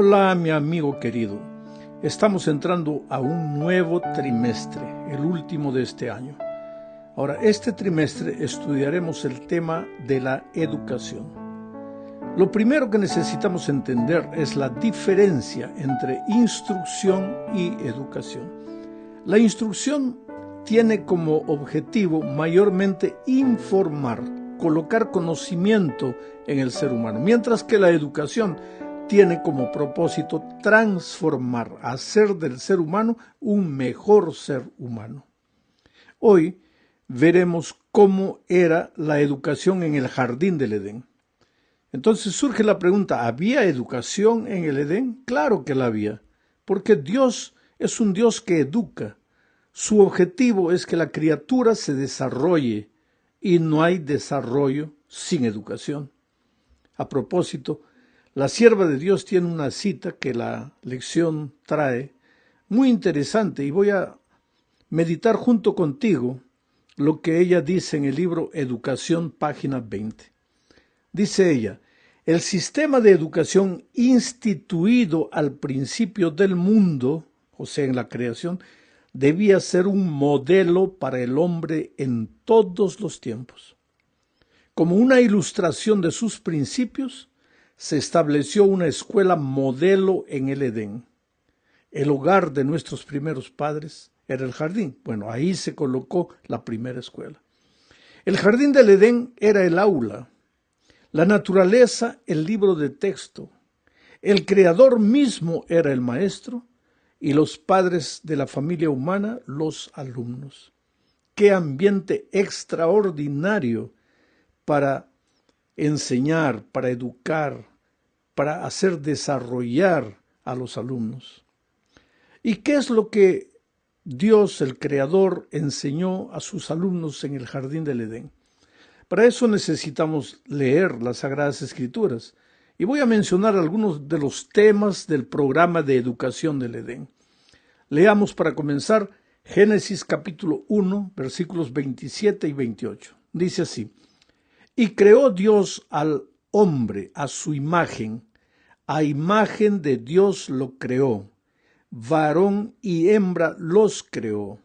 Hola, mi amigo querido. Estamos entrando a un nuevo trimestre, el último de este año. Ahora, este trimestre estudiaremos el tema de la educación. Lo primero que necesitamos entender es la diferencia entre instrucción y educación. La instrucción tiene como objetivo mayormente informar, colocar conocimiento en el ser humano, mientras que la educación tiene como propósito transformar, hacer del ser humano un mejor ser humano. Hoy veremos cómo era la educación en el jardín del Edén. Entonces surge la pregunta, ¿había educación en el Edén? Claro que la había, porque Dios es un Dios que educa. Su objetivo es que la criatura se desarrolle y no hay desarrollo sin educación. A propósito, la sierva de Dios tiene una cita que la lección trae muy interesante y voy a meditar junto contigo lo que ella dice en el libro Educación, página 20. Dice ella, el sistema de educación instituido al principio del mundo, o sea, en la creación, debía ser un modelo para el hombre en todos los tiempos. Como una ilustración de sus principios, se estableció una escuela modelo en el Edén. El hogar de nuestros primeros padres era el jardín. Bueno, ahí se colocó la primera escuela. El jardín del Edén era el aula, la naturaleza el libro de texto, el creador mismo era el maestro y los padres de la familia humana los alumnos. ¡Qué ambiente extraordinario para enseñar, para educar, para hacer desarrollar a los alumnos! ¿Y qué es lo que Dios, el Creador, enseñó a sus alumnos en el Jardín del Edén? Para eso necesitamos leer las Sagradas Escrituras. Y voy a mencionar algunos de los temas del programa de educación del Edén. Leamos para comenzar Génesis capítulo 1, versículos 27 y 28. Dice así, y creó Dios al hombre a su imagen, a imagen de Dios lo creó, varón y hembra los creó.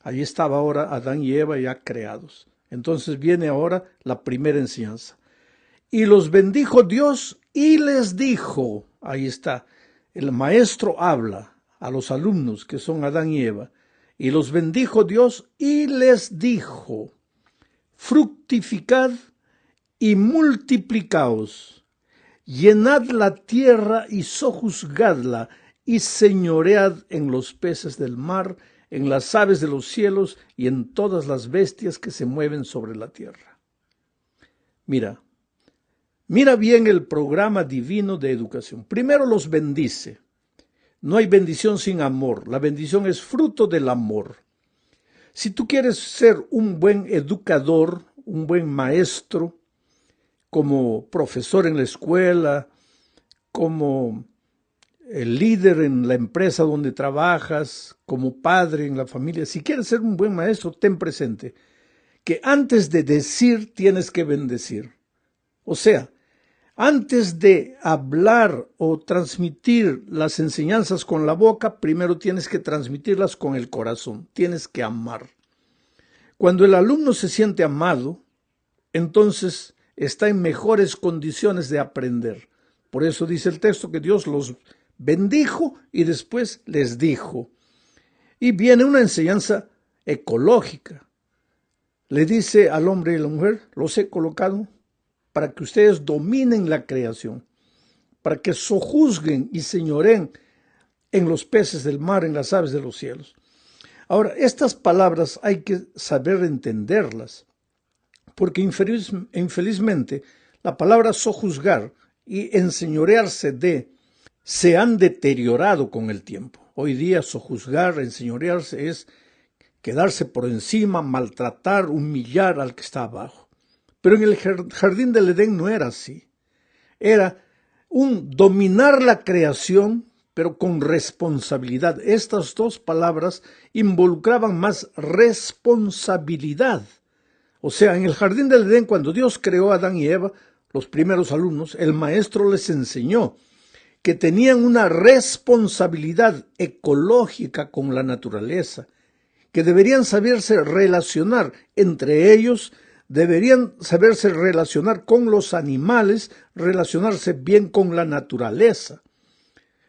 Ahí estaba ahora Adán y Eva ya creados. Entonces viene ahora la primera enseñanza. Y los bendijo Dios y les dijo, ahí está, el maestro habla a los alumnos que son Adán y Eva, y los bendijo Dios y les dijo, fructificad y multiplicaos, llenad la tierra y sojuzgadla, y señoread en los peces del mar, en las aves de los cielos y en todas las bestias que se mueven sobre la tierra. Mira bien el programa divino de educación. Primero los bendice. No hay bendición sin amor. La bendición es fruto del amor. Si tú quieres ser un buen educador, un buen maestro, como profesor en la escuela, como el líder en la empresa donde trabajas, como padre en la familia, si quieres ser un buen maestro, ten presente que antes de decir tienes que bendecir. O sea, antes de hablar o transmitir las enseñanzas con la boca, primero tienes que transmitirlas con el corazón, tienes que amar. Cuando el alumno se siente amado, entonces está en mejores condiciones de aprender. Por eso dice el texto que Dios los bendijo y después les dijo. Y viene una enseñanza ecológica. Le dice al hombre y a la mujer, los he colocado para que ustedes dominen la creación, para que sojuzguen y señoren en los peces del mar, en las aves de los cielos. Ahora, estas palabras hay que saber entenderlas, porque infelizmente la palabra sojuzgar y enseñorearse de se han deteriorado con el tiempo. Hoy día sojuzgar, enseñorearse es quedarse por encima, maltratar, humillar al que está abajo. Pero en el jardín del Edén no era así. Era un dominar la creación, pero con responsabilidad. Estas dos palabras involucraban más responsabilidad. O sea, en el jardín del Edén, cuando Dios creó a Adán y Eva, los primeros alumnos, el maestro les enseñó que tenían una responsabilidad ecológica con la naturaleza, que deberían saberse relacionar entre ellos, deberían saberse relacionar con los animales, relacionarse bien con la naturaleza.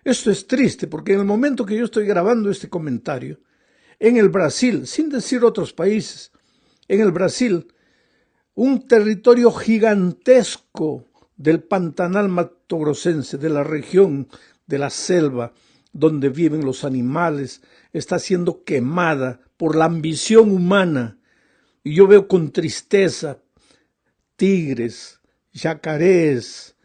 Esto es triste porque en el momento que yo estoy grabando este comentario, en el Brasil, sin decir otros países, en el Brasil, un territorio gigantesco del Pantanal matogrossense, de la región de la selva donde viven los animales, está siendo quemada por la ambición humana. Y yo veo con tristeza tigres, yacarés,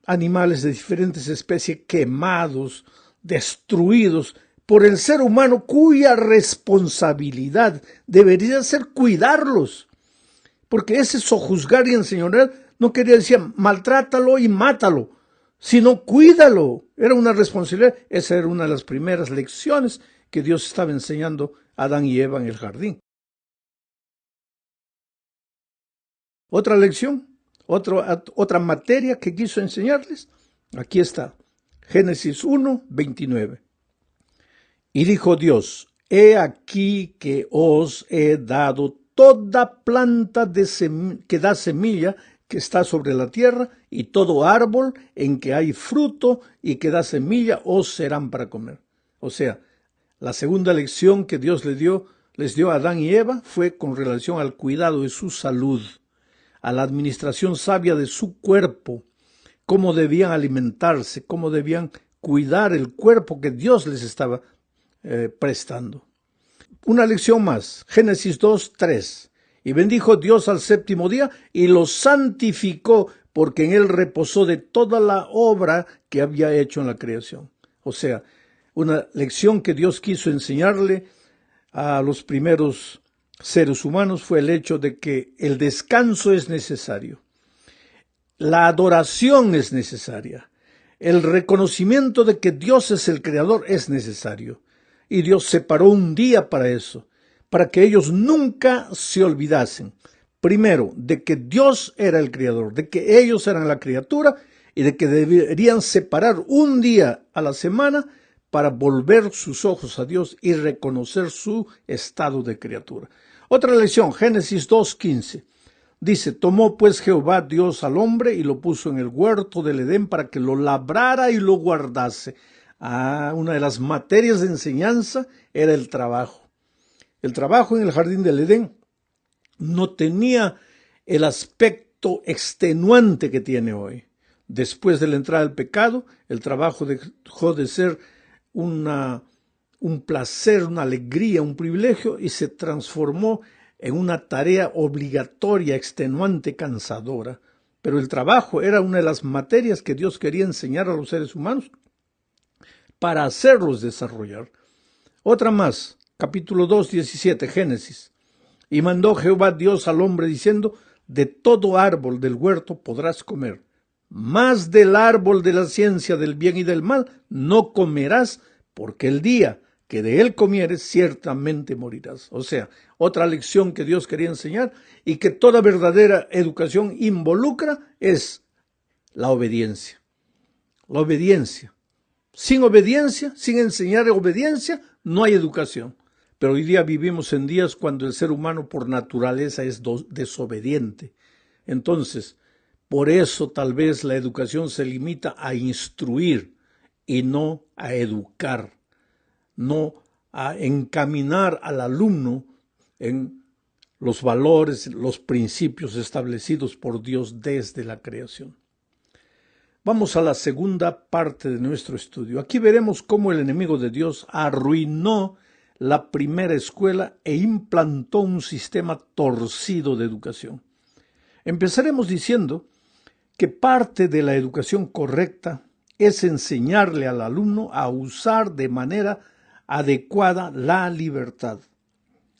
animales de diferentes especies quemados, destruidos por el ser humano, cuya responsabilidad debería ser cuidarlos. Porque ese sojuzgar y enseñorear no quería decir maltrátalo y mátalo, sino cuídalo. Era una responsabilidad. Esa era una de las primeras lecciones que Dios estaba enseñando a Adán y Eva en el jardín. Otra lección, otra materia que quiso enseñarles, aquí está, Génesis 1, 29. Y dijo Dios, he aquí que os he dado toda planta que da semilla que está sobre la tierra, y todo árbol en que hay fruto y que da semilla os serán para comer. O sea, la segunda lección que Dios les dio a Adán y Eva fue con relación al cuidado de su salud, a la administración sabia de su cuerpo, cómo debían alimentarse, cómo debían cuidar el cuerpo que Dios les estaba prestando. Una lección más, Génesis 2, 3. Y bendijo Dios al séptimo día y lo santificó, porque en él reposó de toda la obra que había hecho en la creación. O sea, una lección que Dios quiso enseñarle a los primeros seres humanos fue el hecho de que el descanso es necesario, la adoración es necesaria, el reconocimiento de que Dios es el creador es necesario. Y Dios separó un día para eso, para que ellos nunca se olvidasen, primero, de que Dios era el creador, de que ellos eran la criatura y de que deberían separar un día a la semana para volver sus ojos a Dios y reconocer su estado de criatura. Otra lección, Génesis 2:15. Dice, tomó pues Jehová Dios al hombre y lo puso en el huerto del Edén para que lo labrara y lo guardase. Una de las materias de enseñanza era el trabajo. El trabajo en el jardín del Edén no tenía el aspecto extenuante que tiene hoy. Después de la entrada del pecado, el trabajo dejó de ser un placer, una alegría, un privilegio, y se transformó en una tarea obligatoria, extenuante, cansadora. Pero el trabajo era una de las materias que Dios quería enseñar a los seres humanos para hacerlos desarrollar. Otra más, capítulo 2, 17, Génesis. Y mandó Jehová Dios al hombre diciendo, de todo árbol del huerto podrás comer, mas del árbol de la ciencia del bien y del mal no comerás, porque el día que de él comieres ciertamente morirás. O sea, otra lección que Dios quería enseñar y que toda verdadera educación involucra es la obediencia. La obediencia. Sin obediencia, sin enseñar obediencia, no hay educación. Pero hoy día vivimos en días cuando el ser humano por naturaleza es desobediente. Entonces, por eso tal vez la educación se limita a instruir y no a educar, no a encaminar al alumno en los valores, los principios establecidos por Dios desde la creación. Vamos a la segunda parte de nuestro estudio. Aquí veremos cómo el enemigo de Dios arruinó la primera escuela e implantó un sistema torcido de educación. Empezaremos diciendo que parte de la educación correcta es enseñarle al alumno a usar de manera adecuada la libertad.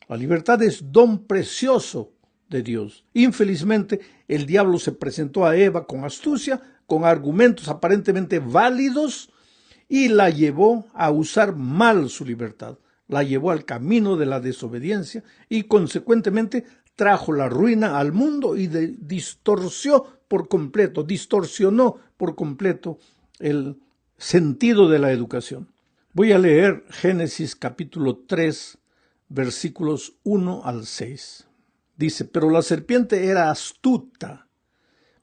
La libertad es don precioso de Dios. Infelizmente, el diablo se presentó a Eva con astucia, con argumentos aparentemente válidos, y la llevó a usar mal su libertad. La llevó al camino de la desobediencia y consecuentemente trajo la ruina al mundo y distorsionó por completo el sentido de la educación. Voy a leer Génesis capítulo 3, versículos 1 al 6. Dice, pero la serpiente era astuta,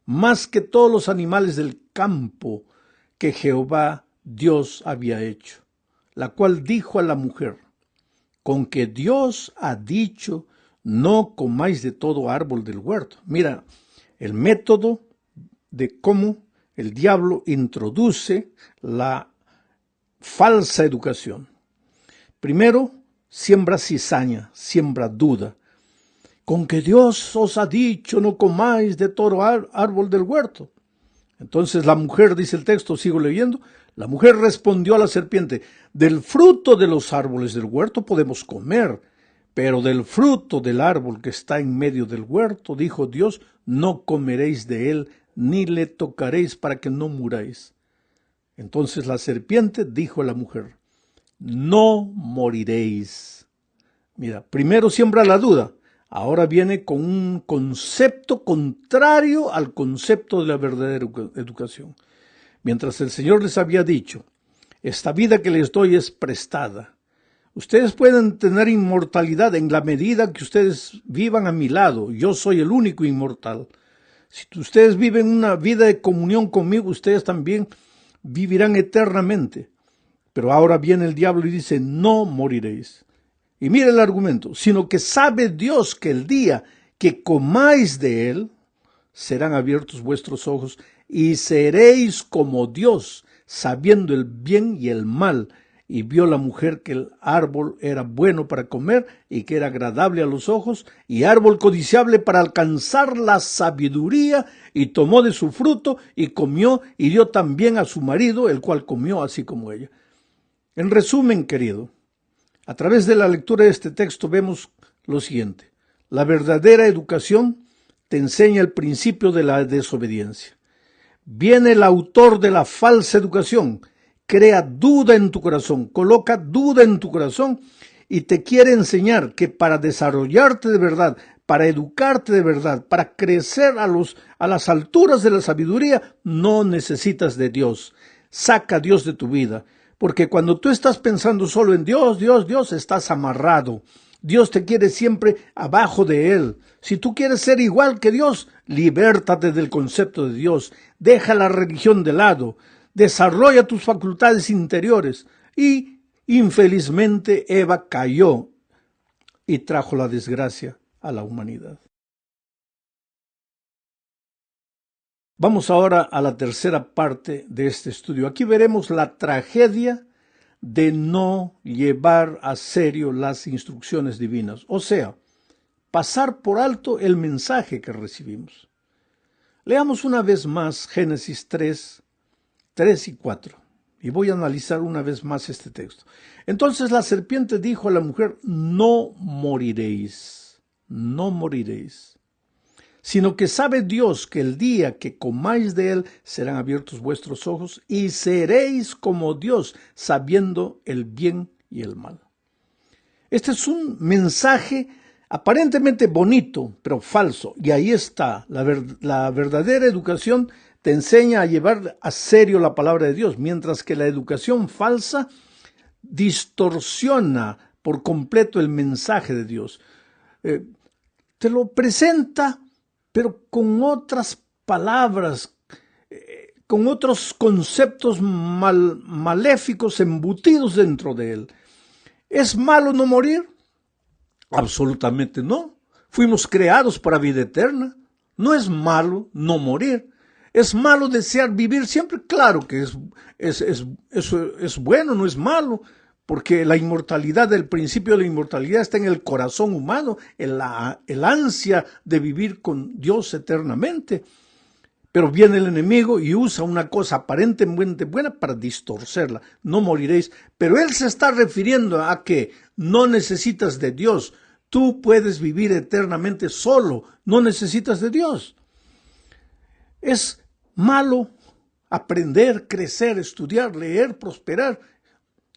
más que todos los animales del campo que Jehová Dios había hecho, la cual dijo a la mujer, con que Dios ha dicho, no comáis de todo árbol del huerto. Mira, el método de cómo el diablo introduce la falsa educación. Primero, siembra cizaña, siembra duda. Con que Dios os ha dicho, no comáis de todo árbol del huerto. Entonces la mujer, dice el texto, sigo leyendo, la mujer respondió a la serpiente, del fruto de los árboles del huerto podemos comer, pero del fruto del árbol que está en medio del huerto, dijo Dios, no comeréis de él, ni le tocaréis para que no muráis. Entonces la serpiente dijo a la mujer, no moriréis. Mira, primero siembra la duda, ahora viene con un concepto contrario al concepto de la verdadera educación. Mientras el Señor les había dicho, esta vida que les doy es prestada. Ustedes pueden tener inmortalidad en la medida que ustedes vivan a mi lado. Yo soy el único inmortal. Si ustedes viven una vida de comunión conmigo, ustedes también vivirán eternamente. Pero ahora viene el diablo y dice, no moriréis. Y mire el argumento, sino que sabe Dios que el día que comáis de él, serán abiertos vuestros ojos y seréis como Dios, sabiendo el bien y el mal. Y vio la mujer que el árbol era bueno para comer y que era agradable a los ojos y árbol codiciable para alcanzar la sabiduría, y tomó de su fruto y comió y dio también a su marido, el cual comió así como ella. En resumen, querido, a través de la lectura de este texto vemos lo siguiente. La verdadera educación te enseña el principio de la desobediencia. Viene el autor de la falsa educación, crea duda en tu corazón, coloca duda en tu corazón y te quiere enseñar que para desarrollarte de verdad, para educarte de verdad, para crecer a las alturas de la sabiduría, no necesitas de Dios. Saca a Dios de tu vida, porque cuando tú estás pensando solo en Dios, estás amarrado. Dios te quiere siempre abajo de Él. Si tú quieres ser igual que Dios, libértate del concepto de Dios. Deja la religión de lado. Desarrolla tus facultades interiores. Y, infelizmente, Eva cayó y trajo la desgracia a la humanidad. Vamos ahora a la tercera parte de este estudio. Aquí veremos la tragedia de no llevar a serio las instrucciones divinas, o sea, pasar por alto el mensaje que recibimos. Leamos una vez más Génesis 3 y 4, y voy a analizar una vez más este texto. Entonces la serpiente dijo a la mujer, no moriréis, no moriréis, sino que sabe Dios que el día que comáis de él serán abiertos vuestros ojos y seréis como Dios, sabiendo el bien y el mal. Este es un mensaje aparentemente bonito, pero falso. Y ahí está, la verdadera educación te enseña a llevar a serio la palabra de Dios, mientras que la educación falsa distorsiona por completo el mensaje de Dios. Te lo presenta, pero con otras palabras, con otros conceptos maléficos embutidos dentro de él. ¿Es malo no morir? Absolutamente no. Fuimos creados para vida eterna. No es malo no morir. ¿Es malo desear vivir siempre? Claro que eso es bueno, no es malo, porque la inmortalidad, el principio de la inmortalidad está en el corazón humano, en el ansia de vivir con Dios eternamente. Pero viene el enemigo y usa una cosa aparentemente buena para distorcerla. No moriréis. Pero él se está refiriendo a que no necesitas de Dios. Tú puedes vivir eternamente solo. No necesitas de Dios. Es malo aprender, crecer, estudiar, leer, prosperar,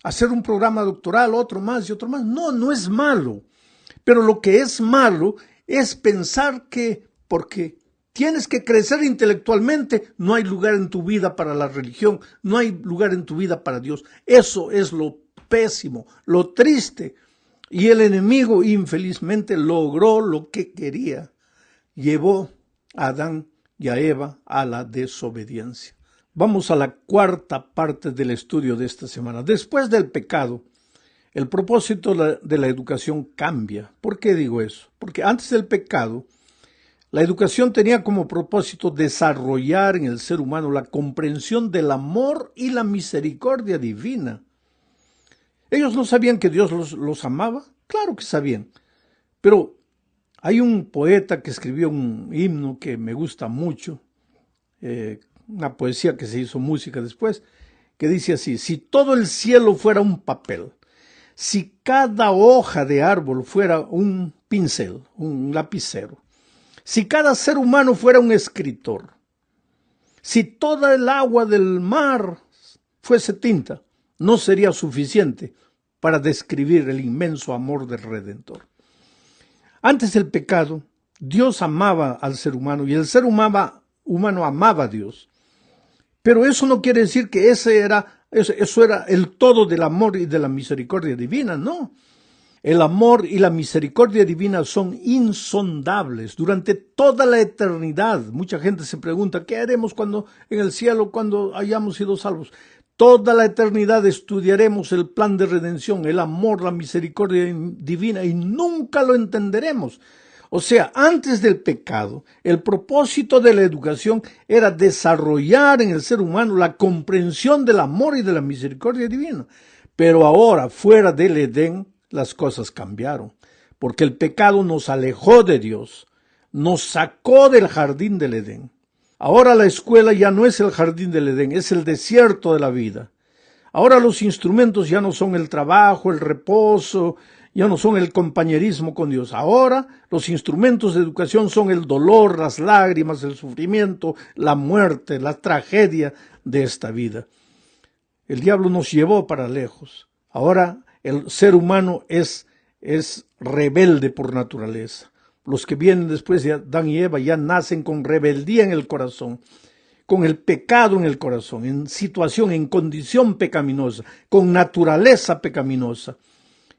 hacer un programa doctoral, otro más y otro más. No, no es malo. Pero lo que es malo es pensar que porque tienes que crecer intelectualmente, no hay lugar en tu vida para la religión, no hay lugar en tu vida para Dios. Eso es lo pésimo, lo triste. Y el enemigo infelizmente logró lo que quería. Llevó a Adán y a Eva a la desobediencia. Vamos a la cuarta parte del estudio de esta semana. Después del pecado, el propósito de la educación cambia. ¿Por qué digo eso? Porque antes del pecado, la educación tenía como propósito desarrollar en el ser humano la comprensión del amor y la misericordia divina. ¿Ellos no sabían que Dios los amaba? Claro que sabían. Pero hay un poeta que escribió un himno que me gusta mucho, una poesía que se hizo música después, que dice así: si todo el cielo fuera un papel, si cada hoja de árbol fuera un pincel, un lapicero, si cada ser humano fuera un escritor, si toda el agua del mar fuese tinta, no sería suficiente para describir el inmenso amor del Redentor. Antes del pecado, Dios amaba al ser humano y el ser humano amaba a Dios. Pero eso no quiere decir que eso era el todo del amor y de la misericordia divina, no. El amor y la misericordia divina son insondables durante toda la eternidad. Mucha gente se pregunta, ¿qué haremos en el cielo cuando hayamos sido salvos? Toda la eternidad estudiaremos el plan de redención, el amor, la misericordia divina, y nunca lo entenderemos. O sea, antes del pecado, el propósito de la educación era desarrollar en el ser humano la comprensión del amor y de la misericordia divina. Pero ahora, fuera del Edén, las cosas cambiaron, porque el pecado nos alejó de Dios, nos sacó del jardín del Edén. Ahora la escuela ya no es el jardín del Edén, es el desierto de la vida. Ahora los instrumentos ya no son el trabajo, el reposo, ya no son el compañerismo con Dios. Ahora los instrumentos de educación son el dolor, las lágrimas, el sufrimiento, la muerte, la tragedia de esta vida. El diablo nos llevó para lejos. Ahora el ser humano es rebelde por naturaleza. Los que vienen después de Adán y Eva ya nacen con rebeldía en el corazón, con el pecado en el corazón, en condición pecaminosa, con naturaleza pecaminosa.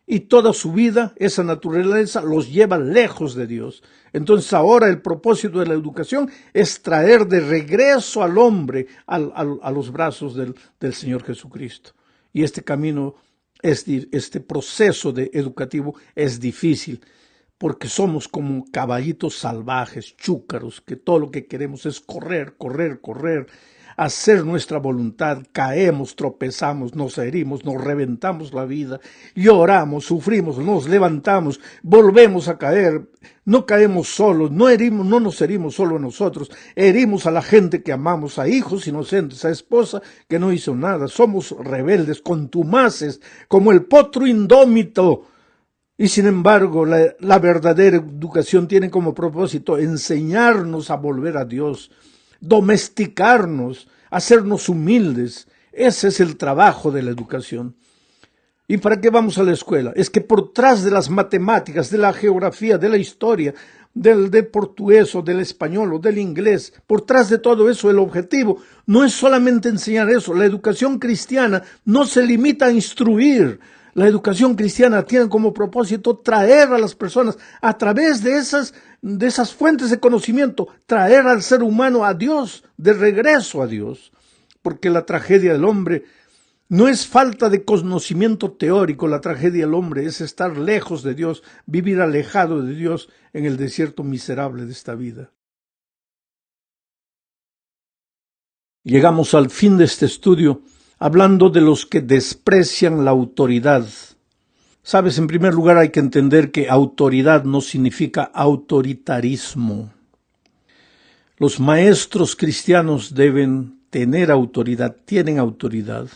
Y toda su vida, esa naturaleza los lleva lejos de Dios. Entonces ahora el propósito de la educación es traer de regreso al hombre a los brazos del Señor Jesucristo. Y este camino, este proceso educativo es difícil, porque somos como caballitos salvajes, chúcaros, que todo lo que queremos es correr, hacer nuestra voluntad. Caemos, tropezamos, nos herimos, nos reventamos la vida, lloramos, sufrimos, nos levantamos, volvemos a caer. No caemos solos, no nos herimos solo a nosotros, herimos a la gente que amamos, a hijos inocentes, a esposa que no hizo nada. Somos rebeldes, contumaces, como el potro indómito. Y sin embargo, la verdadera educación tiene como propósito enseñarnos a volver a Dios, domesticarnos, hacernos humildes. Ese es el trabajo de la educación. ¿Y para qué vamos a la escuela? Es que por detrás de las matemáticas, de la geografía, de la historia, del portugués o del español o del inglés, por detrás de todo eso el objetivo no es solamente enseñar eso. La educación cristiana no se limita a instruir. La educación cristiana tiene como propósito traer a las personas a través de esas fuentes de conocimiento, traer al ser humano a Dios, de regreso a Dios. Porque la tragedia del hombre no es falta de conocimiento teórico, la tragedia del hombre es estar lejos de Dios, vivir alejado de Dios en el desierto miserable de esta vida. Llegamos al fin de este estudio hablando de los que desprecian la autoridad. Sabes, en primer lugar hay que entender que autoridad no significa autoritarismo. Los maestros cristianos deben tener autoridad, tienen autoridad.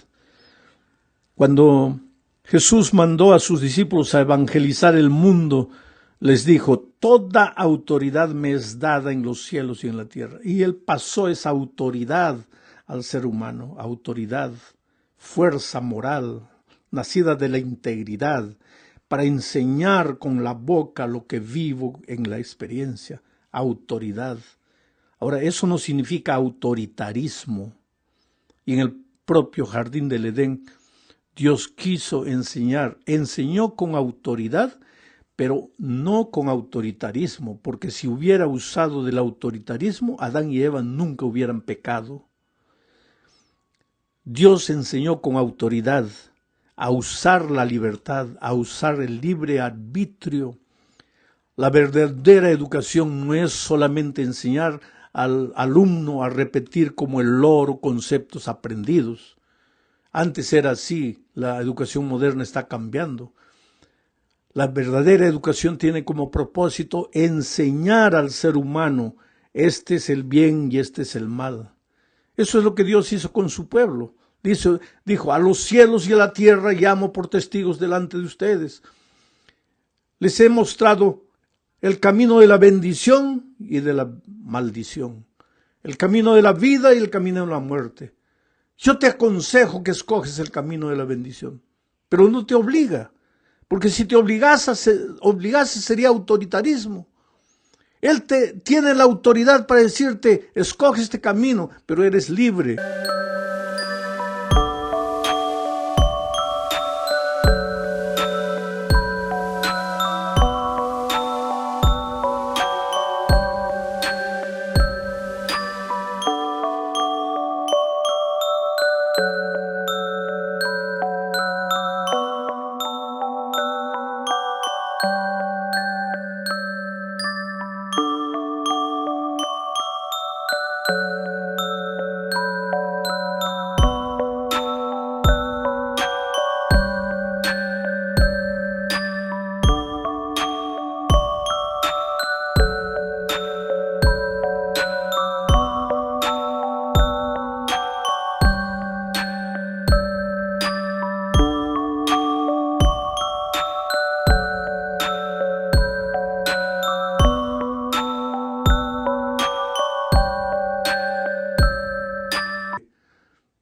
Cuando Jesús mandó a sus discípulos a evangelizar el mundo, les dijo: toda autoridad me es dada en los cielos y en la tierra. Y él pasó esa autoridad al ser humano, autoridad, fuerza moral, nacida de la integridad, para enseñar con la boca lo que vivo en la experiencia, autoridad. Ahora, eso no significa autoritarismo. Y en el propio jardín del Edén, Dios quiso enseñar, enseñó con autoridad, pero no con autoritarismo, porque si hubiera usado del autoritarismo, Adán y Eva nunca hubieran pecado. Dios enseñó con autoridad a usar la libertad, a usar el libre arbitrio. La verdadera educación no es solamente enseñar al alumno a repetir como el loro conceptos aprendidos. Antes era así, la educación moderna está cambiando. La verdadera educación tiene como propósito enseñar al ser humano, este es el bien y este es el mal. Eso es lo que Dios hizo con su pueblo. Dijo, a los cielos y a la tierra llamo por testigos delante de ustedes. Les he mostrado el camino de la bendición y de la maldición, el camino de la vida y el camino de la muerte. Yo te aconsejo que escoges el camino de la bendición, pero no te obliga, porque si te obligase sería autoritarismo. Él tiene la autoridad para decirte, escoge este camino, pero eres libre.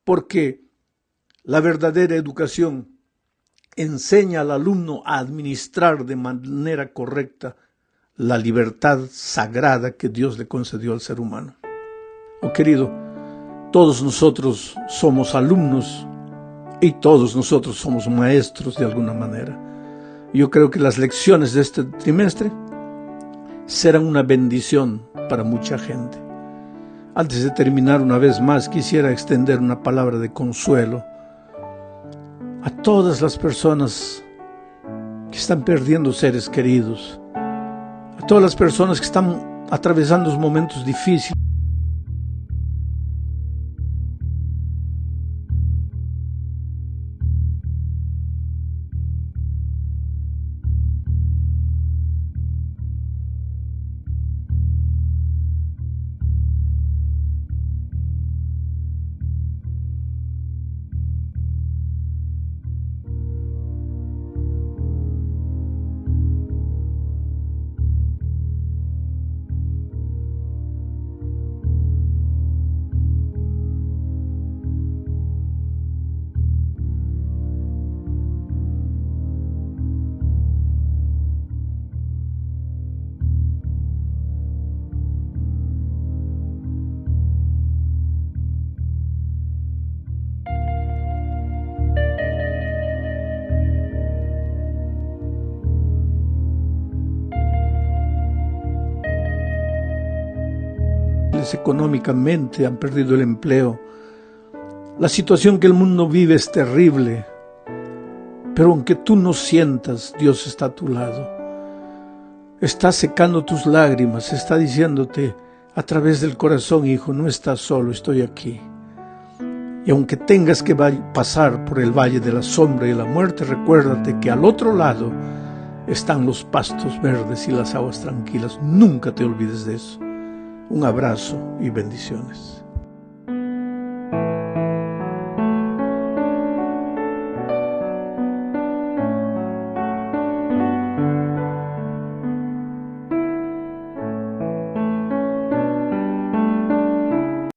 Porque la verdadera educación enseña al alumno a administrar de manera correcta la libertad sagrada que Dios le concedió al ser humano. Oh querido, todos nosotros somos alumnos y todos nosotros somos maestros de alguna manera. Yo creo que las lecciones de este trimestre serán una bendición para mucha gente. Antes de terminar, una vez más, quisiera extender una palabra de consuelo a todas las personas que están perdiendo seres queridos, a todas las personas que están atravesando momentos difíciles. Económicamente han perdido el empleo. La situación que el mundo vive es terrible, pero aunque tú no sientas, Dios está a tu lado. Está secando tus lágrimas, está diciéndote a través del corazón, hijo, no estás solo, estoy aquí. Y aunque tengas que pasar por el valle de la sombra y la muerte, recuérdate que al otro lado están los pastos verdes y las aguas tranquilas. Nunca te olvides de eso. Un abrazo y bendiciones.